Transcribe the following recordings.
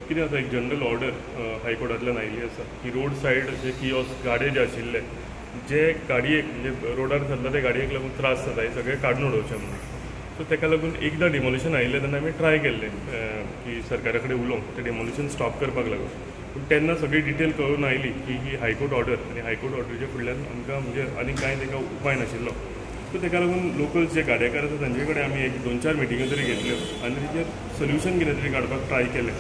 कितें जाता एक जनरल ऑर्डर हायकोर्टांतल्यान आयिल्ली आसा की रोड सायड जे किओस्क गाडे जे आशिल्ले जे गाडयेक म्हणजे रोडार चलता त्या गाडयेक लागून त्रास जाता हे सगळे काडून उडोवचे म्हणून. सो ताका लागून एकदां डिमोलिशन आयिल्लें तेन्ना आमी ट्राय केल्लें की सरकारा कडेन उलोवंक तें डिमोलिशन स्टॉप करपाक लागून. पूण तेन्ना सगळी डिटेल कळून आयली की ही हायकोर्ट ऑर्डर आनी हायकोर्ट ऑर्डरीच्या फुडल्यान आमकां म्हणजे आनी कांय ताका उपाय नाशिल्लो. सो ताका लागून लोकल्स जे गाडेकार आसा तांचे कडेन आमी एक 2-4 मिटिंगो तरी घेतल्यो आनी तेजेर सोल्युशन कितें तरी काडपाक ट्राय केलें.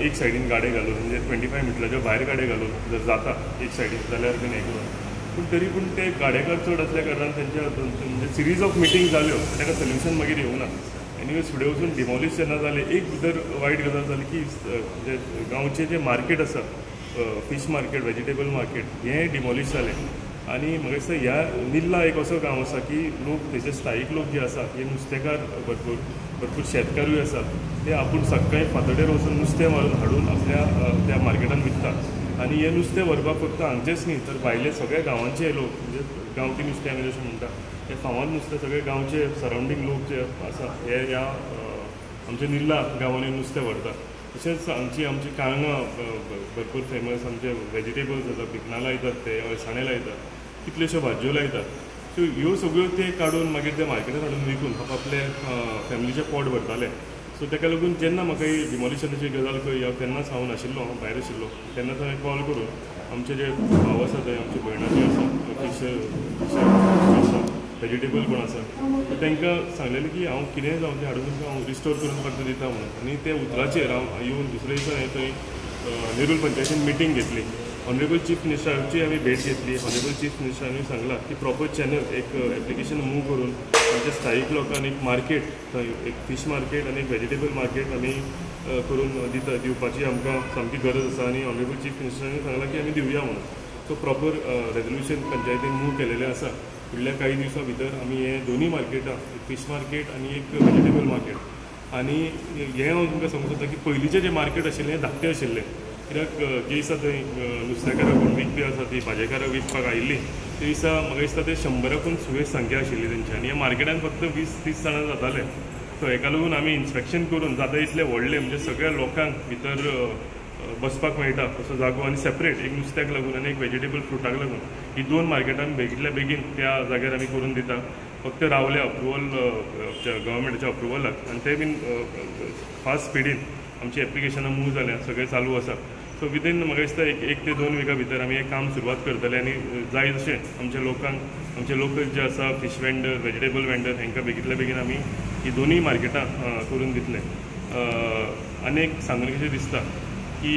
एक सायडीन गाडे घालून म्हणजे 25 मिटराच्या भायर गाडे घालून जर जाता एक सायडीन जाल्यार बीन हें करून. पूण तरी पूण ते गाडेकार चड आसल्या कारणान तेंच्या म्हणजे सिरीज ऑफ मिटींग जाल्यो ताका सोल्युशन मागीर येवना. एनिवेज फुडें वचून डिमॉलिश जेन्ना जालें एक भितर वायट गजाल जाली की म्हणजे गांवचें जें मार्केट आसा फीश मार्केट वेजिटेबल मार्केट हें डिमॉलिश जालें. आनी म्हाका दिसता ह्या निल्ला एक असो गांव आसा की लोक तेजे स्थायीक लोक जे आसा हे नुस्तेकार भरपूर शेतकारूय आसा ते आपूण सकाळीं फातोडेर वचून नुस्तें मारून हाडून आपल्या त्या मार्केटान विकतात. आनी हें नुस्तें व्हरपाक फक्त हांगचेच न्ही तर भायले सगळे गांवांचे लोक म्हणजे गांवठी नुस्तें आमी जशें म्हणटा हे फामाद नुस्तें सगळे गांवचे सरावंडींग लोक जे आसा हे ह्या आमच्या निल्ला गांवांनी नुस्तें व्हरतात. तशेंच आमची काळंगां भरपूर फेमस आमचे वेजिटेबल्स जाता भिकणां लायतात ते अळसाणे लायतात कितल्योश्यो भाजयो लायतात. सो ह्यो सगळ्यो ते काडून मागीर ते मार्केटान हाडून विकून आपले फॅमिलीचें पोट भरताले. सो ताका लागून जेन्ना म्हाका ही डिमॉलिशनाची गजाल कळ्ळी हांव तेन्नाच हांव नाशिल्लो हांव भायर आशिल्लो तेन्नाच हांवें कॉल करून आमचे जे भाव आसा थंय आमचे भयणाचे आसा फिश आसा वेजिटेबल कोण आसा तांकां सांगलेलें की हांव कितेंय जावं तें हाडून तुमकां हांव रिस्टोर करून फक्त दिता म्हणून. आनी ते उतराचेर हांव येवन दुसरे दिसा हांवें थंय नेरूल पंचायतीन मिटींग घेतली. ऑनरेबल चीफ मिनिस्टराची आमी भेट घेतली. ऑनरेबल चीफ मिनिस्टरांनी सांगलां की प्रॉपर चॅनल एक एप्लिकेशन मूव करून आमच्या स्थायीक लोकांक एक मार्केट थंय एक फीश मार्केट आनी एक वेजिटेबल मार्केट आमी करून दिवपाची आमकां सामकी गरज आसा. आनी ऑनरेबल चीफ मिनिस्टरांनी सांगलां की आमी दिवया म्हणून. सो प्रॉपर रेजोल्युशन पंचायतीन मूव केलेलें आसा. फुडल्या काही दिवसां भितर आमी हे दोनूय मार्केटां फीश मार्केट आनी एक वेजिटेबल मार्केट. आनी हें हांव तुमकां सांगूंक सोदतां की पयलींचें जें मार्केट आशिल्लें हें धाकटें आशिल्लें कित्याक जे दिसा थंय नुस्तेकारां कोण विकपी आसा ती भाजेकारां विकपाक आयिल्लीं ते दिसा म्हाका दिसता ते 100 सुवेज संख्या आशिल्ली तेंची आनी ह्या मार्केटान फक्त 20-30 जाणां जाताले. सो हेका लागून आमी इन्स्पेक्शन करून जाता इतले व्हडले म्हणजे सगळ्या लोकांक भितर बसपाक मेळटा असो जागो आनी सेपरेट एक नुस्त्याक लागून आनी एक वेजिटेबल फ्रुटाक लागून ही 2 मार्केटान बेगितल्या बेगीन त्या जाग्यार आमी करून दिता. फक्त रावले अप्रुवल गव्हर्मेंटाच्या अप्रुवलाक आनी ते बीन फास्ट स्पिडीन आमची एप्लिकेशनां मूव जाल्या सगळें चालू आसा. सो विदीन म्हाका दिसता 1 ते 2 विका भितर आमी हें काम सुरवात करतले आनी जाय तशें आमच्या लोकांक आमचे लोकल जे आसा फीश वेंडर वेजिटेबल वेंडर हांकां बेगितल्या बेगीन आमी ही दोनूय मार्केटां करून दितले. आनी एक सांगून कशें दिसता की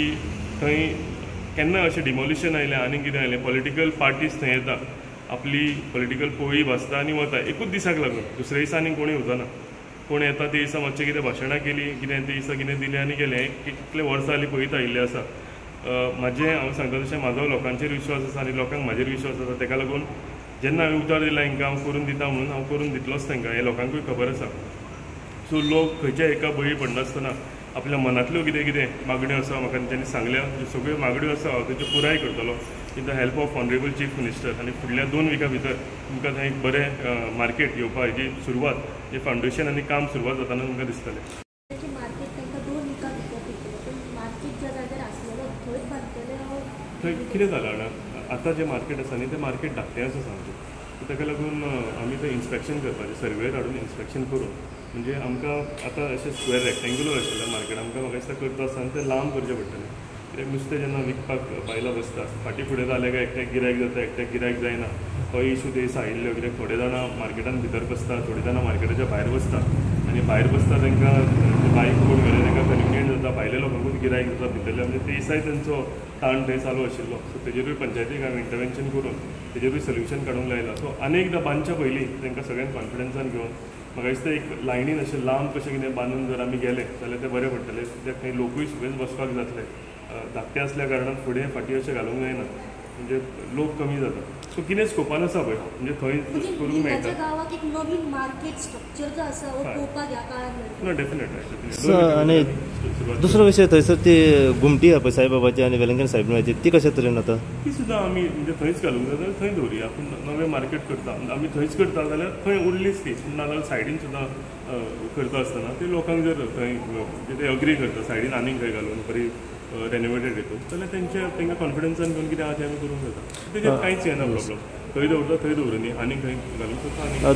थंय केन्ना अशें डिमॉलिशन आयलें आनी कितें आयलें पॉलिटिकल पार्टीज थंय येता आपली पॉलिटिकल पोळी भाजता आनी वता एकूच दिसाक लागून. दुसऱ्या दिसा आनी कोणूय वचना. कोण येता ते दिसा मातशें कितें भाशणां केली कितें ते दिसा कितें दिलें आनी गेलें. कितले वर्सां जालीं पळयता आयिल्लें आसा. हांव सांगता तशें म्हाजो लोकांचेर विश्वास आसा आनी लोकांक म्हाजेर विश्वास आसा. ताका लागून जेन्ना हांवें उतर दिला हांकां हांव करून दिता म्हणून हांव करून दितलोच तांकां हे लोकांकूय खबर आसा. सो लोक खंयच्या एका बळी पडनासतना आपल्या मनांतल्यो कितें कितें मागण्यो आसा म्हाका तेंच्यांनी सांगल्या ज्यो सगळ्यो मागण्यो आसा हांव तेच्यो पुराय करतलो with the help of honourable chief minister. आनी फुडल्या 2 विका भितर तुमकां थंय एक बरें मार्केट येवपा हेजी सुरवात जे फावंडेशन आनी काम सुरवात जाताना तुमकां दिसतलें. थंय कितें जालां जाणा आतां जें मार्केट आसा न्ही तें मार्केट धाकटें आसा सामकें. ताका लागून आमी थंय इन्स्पेक्शन करपाचें सर्वेर हाडून इन्स्पेक्शन करून म्हणजे आमकां आतां अशें स्क्वेअर रेक्टेंग्युलर आशिल्लें मार्केट आमकां म्हाका दिसता करता आसतना तें लांब करचें पडटलें. कित्याक नुस्तें जेन्ना विकपाक बायलां बसता फाटीं फुडें जालें काय एकट्याक गिरायक जाता एकट्याक गिरायक जायना हो इशू ते दिसा आयिल्लो. कित्याक थोडे जाणां मार्केटान भितर बसता थोडे जाणां मार्केटाच्या भायर बसता आनी भायर बसता तांकां बायक कोण गेले तांकां कन्विनियंट जाता भायल्या लोकांकूच गिरायक जाता भितरल्या म्हणजे ते दिसाय तेंचो ताण थंय चालू आशिल्लो. सो तेजेरूय पंचायतीक हांवें इंटरवेन्शन करून तेजेरूय सोल्युशन काडूंक लायलां. सो अनेकदां बांदच्या पयलीं तांकां सगळ्यांक कॉन्फिडन्सान घेवन म्हाका दिसता एक लायनीन अशें लांब कशें कितें बांदून जर आमी गेले जाल्यार तें बरें पडटलें. कित्याक थंय लोकूय सुबेज बसपाक जातले. धाकटे आसल्या कारणान फुडें फाटीं अशें घालूंक जायना. म्हणजे लोक कमी जाता. सो कितें स्कोपान आसा पळय म्हणजे थंय करूंक मेळटा. गांवाक एक नवीन मार्केट स्ट्रक्चर जो आसा हो पळोवपाक ह्या काळान ना डेफिनेट आणि दुसरो विशय थंयसर ती घुमटी आहा पळय साईबाबाची आनी वेलंकन साहेबाची ती कशा तरेन आता ती सुद्दां आमी म्हणजे थंयच घालूंक जाय जाल्यार थंय दवरुया. पूण नवें मार्केट करता आमी थंयच करता जाल्यार थंय उरलीच ती. पूण नाजाल्यार सायडीन सुद्दां करता आसतना ते लोकांक जर थंय म्हणजे ते अग्री करता सायडीन आनीक खंय घालून बरी रेनोवेटेड हितून जाल्यार तांकां कॉन्फिडन्सान घेवन कितें आहा तें आमी करूंक जाता. तेजेर कांयच येना प्रॉब्लम. थंय दवरता थंय दवरुनी आनीक खंय घालूंक शकता.